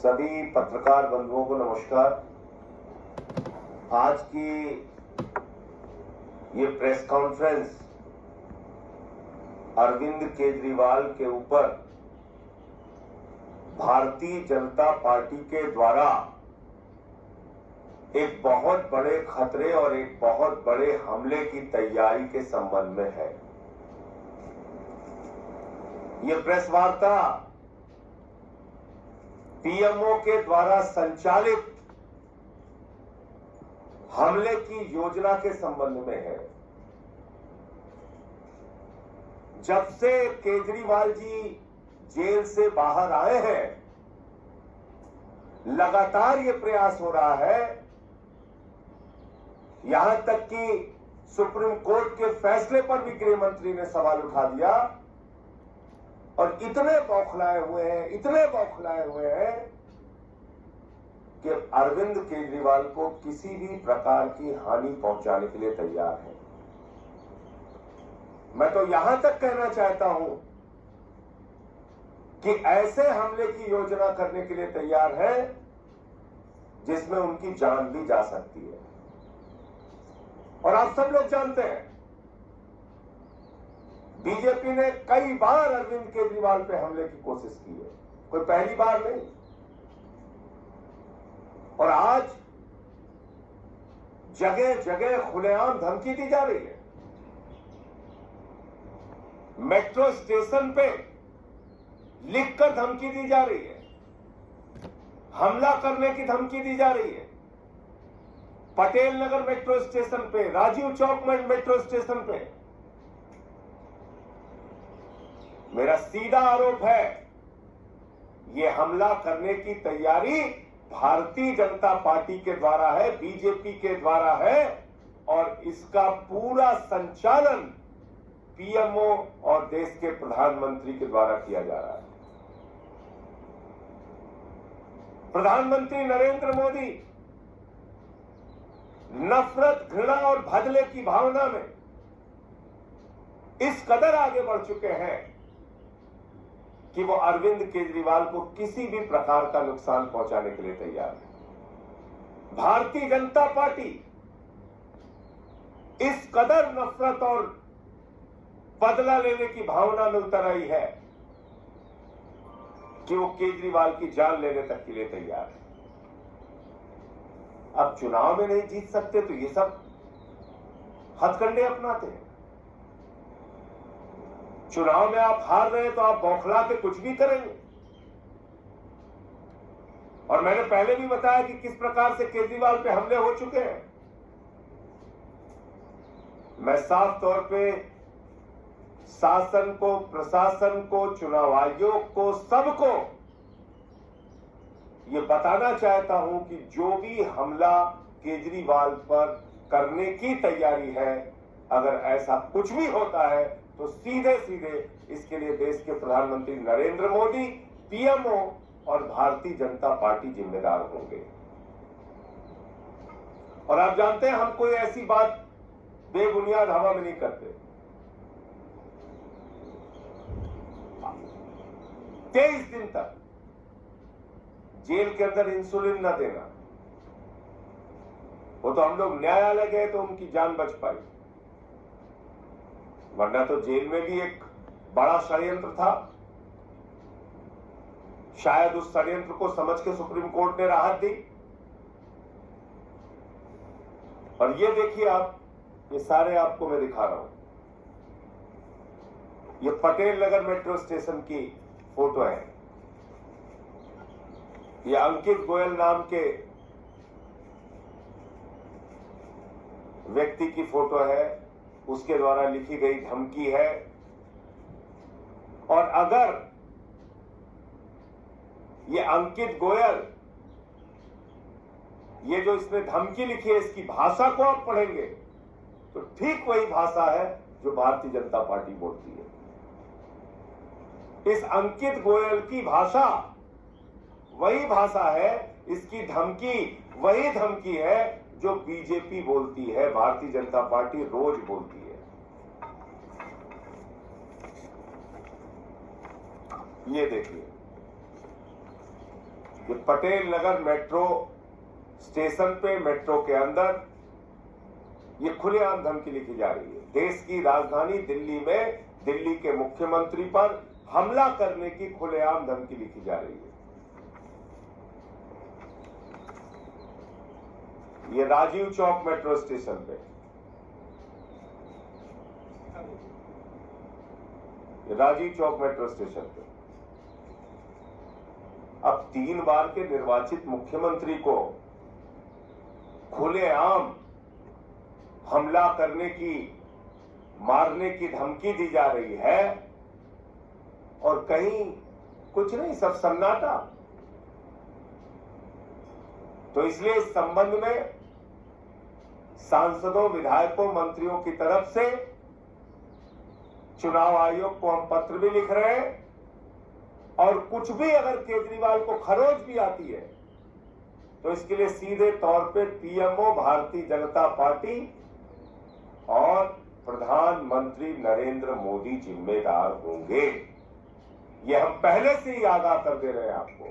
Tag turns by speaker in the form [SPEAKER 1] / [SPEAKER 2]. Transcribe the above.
[SPEAKER 1] सभी पत्रकार बंधुओं को नमस्कार। आज की ये प्रेस कॉन्फ्रेंस अरविंद केजरीवाल के ऊपर भारतीय जनता पार्टी के द्वारा एक बहुत बड़े खतरे और एक बहुत बड़े हमले की तैयारी के संबंध में है। ये प्रेस वार्ता पीएमओ के द्वारा संचालित हमले की योजना के संबंध में है। जब से केजरीवाल जी जेल से बाहर आए हैं, लगातार ये प्रयास हो रहा है, यहां तक कि सुप्रीम कोर्ट के फैसले पर भी गृह मंत्री ने सवाल उठा दिया और इतने बौखलाए हुए हैं कि अरविंद केजरीवाल को किसी भी प्रकार की हानि पहुंचाने के लिए तैयार है। मैं तो यहां तक कहना चाहता हूं कि ऐसे हमले की योजना करने के लिए तैयार है जिसमें उनकी जान भी जा सकती है। और आप सब लोग जानते हैं, बीजेपी ने कई बार अरविंद केजरीवाल पे हमले की कोशिश की है, कोई पहली बार नहीं। और आज जगह जगह खुलेआम धमकी दी जा रही है। मेट्रो स्टेशन पे लिखकर धमकी दी जा रही है, हमला करने की धमकी दी जा रही है। पटेल नगर मेट्रो स्टेशन पे, राजीव चौक में मेट्रो स्टेशन पे। मेरा सीधा आरोप है, ये हमला करने की तैयारी भारतीय जनता पार्टी के द्वारा है, बीजेपी के द्वारा है और इसका पूरा संचालन पीएमओ और देश के प्रधानमंत्री के द्वारा किया जा रहा है। प्रधानमंत्री नरेंद्र मोदी नफरत, घृणा और बदले की भावना में इस कदर आगे बढ़ चुके हैं कि वो अरविंद केजरीवाल को किसी भी प्रकार का नुकसान पहुंचाने के लिए तैयार है। भारतीय जनता पार्टी इस कदर नफरत और बदला लेने की भावना में उतर आई है कि वो केजरीवाल की जान लेने तक के लिए तैयार है। अब चुनाव में नहीं जीत सकते तो ये सब हथकंडे अपनाते हैं। चुनाव में आप हार रहे हैं तो आप बौखला के कुछ भी करेंगे। और मैंने पहले भी बताया कि किस प्रकार से केजरीवाल पे हमले हो चुके हैं। मैं साफ तौर पे शासन को, प्रशासन को, चुनाव आयोग को, सबको ये बताना चाहता हूं कि जो भी हमला केजरीवाल पर करने की तैयारी है, अगर ऐसा कुछ भी होता है तो सीधे सीधे इसके लिए देश के प्रधानमंत्री नरेंद्र मोदी, पीएमओ और भारतीय जनता पार्टी जिम्मेदार होंगे। और आप जानते हैं, हम कोई ऐसी बात बेबुनियाद हवा में नहीं करते। 23 दिन तक जेल के अंदर इंसुलिन न देना, वो तो हम लोग न्यायालय गए तो उनकी जान बच पाई, वरना तो जेल में भी एक बड़ा षड्यंत्र था। शायद उस षड्यंत्र को समझ के सुप्रीम कोर्ट ने राहत दी। और ये देखिए आप, ये सारे आपको मैं दिखा रहा हूं, ये पटेल नगर मेट्रो स्टेशन की फोटो है। ये अंकित गोयल नाम के व्यक्ति की फोटो है, उसके द्वारा लिखी गई धमकी है। और अगर ये अंकित गोयल, ये जो इसने धमकी लिखी है, इसकी भाषा को आप पढ़ेंगे तो ठीक वही भाषा है जो भारतीय जनता पार्टी बोलती है। इस अंकित गोयल की भाषा वही भाषा है, इसकी धमकी वही धमकी है जो बीजेपी बोलती है, भारतीय जनता पार्टी रोज बोलती है। ये देखिए, कि पटेल नगर मेट्रो स्टेशन पे, मेट्रो के अंदर ये खुलेआम धमकी लिखी जा रही है। देश की राजधानी दिल्ली में दिल्ली के मुख्यमंत्री पर हमला करने की खुलेआम धमकी लिखी जा रही है। ये राजीव चौक मेट्रो स्टेशन पे, राजीव चौक मेट्रो स्टेशन पे अब 3 बार के निर्वाचित मुख्यमंत्री को खुलेआम हमला करने की, मारने की धमकी दी जा रही है और कहीं कुछ नहीं, सब सन्नाटा। तो इसलिए इस संबंध में सांसदों, विधायकों, मंत्रियों की तरफ से चुनाव आयोग को हम पत्र भी लिख रहे हैं और कुछ भी अगर केजरीवाल को खरोच भी आती है तो इसके लिए सीधे तौर पे पीएमओ भारतीय जनता पार्टी और प्रधानमंत्री नरेंद्र मोदी जिम्मेदार होंगे। ये हम पहले से ही आगाह कर दे रहे हैं आपको।